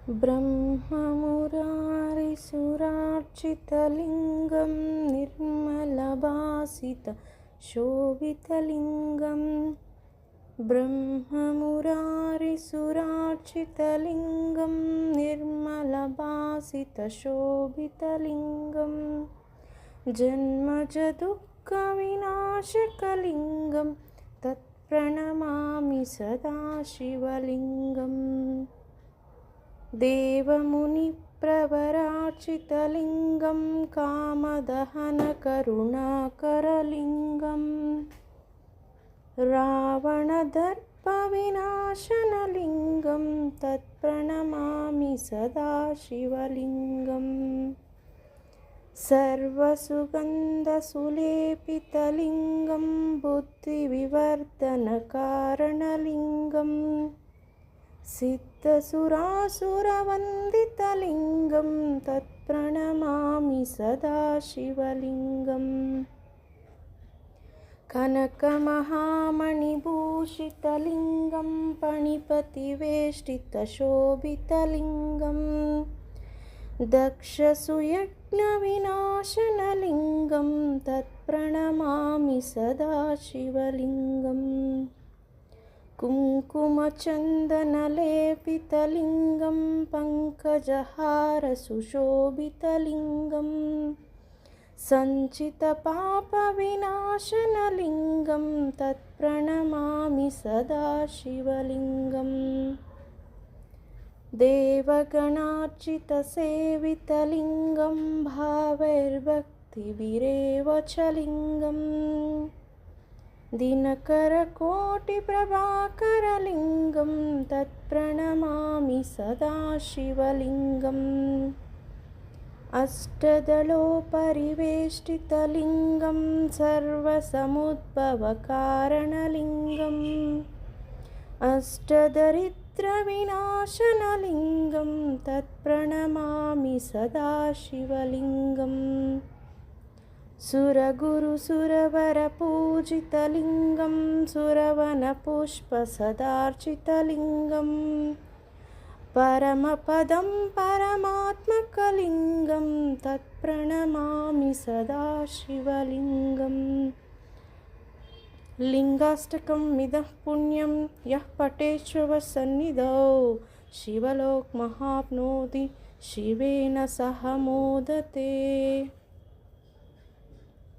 ब्रह्ममुरारिसुरार्चितलिङ्गं निर्मलभासितशोभितलिङ्गं ब्रह्ममुरारिसुरार्चितलिङ्गं निर्मलभासितशोभितलिङ्गं जन्मजदुःखविनाशकलिङ्गं तत्प्रणमामि सदा शिवलिङ्गम् देवमुनिप्रवरार्चितलिङ्गं कामदहनकरुणाकरलिङ्गं रावणदर्पविनाशनलिङ्गं तत्प्रणमामि सदा शिवलिङ्गम् सर्वसुगन्धसुलेपितलिङ्गं बुद्धिविवर्धनकारणलिङ्गं सिद्धसुरासुरवन्दितलिङ्गं तत्प्रणमामि सदा शिवलिङ्गम् कनकमहामणिभूषितलिङ्गं पणिपतिवेष्टितशोभितलिङ्गं दक्षसुयज्ञविनाशनलिङ्गं तत्प्रणमामि सदा शिवलिङ्गम् कुङ्कुमचन्दनलेपितलिङ्गं पङ्कजहारसुशोभितलिङ्गं सञ्चितपापविनाशनलिङ्गं तत्प्रणमामि सदा शिवलिङ्गम् देवगणार्चितसेवितलिङ्गं भावैर्भक्तिभिरेव च लिङ्गम् दिनकरकोटिप्रभाकरलिङ्गं तत्प्रणमामि सदा शिवलिङ्गम् अष्टदलोपरिवेष्टितलिङ्गं सर्वसमुद्भवकारणलिङ्गम् अष्टदरिद्रविनाशनलिङ्गं तत्प्रणमामि सदा शिवलिङ्गम् सुरगुरुसुरवरपूजितलिङ्गं सुरवनपुष्पसदार्चितलिङ्गं परमपदं परमात्मकलिङ्गं तत्प्रणमामि सदा शिवलिङ्गम् लिङ्गाष्टकमिदः पुण्यं यः पठेत् शिवसन्निधौ शिवलोकमहाप्नोति शिवेन सह मोदते।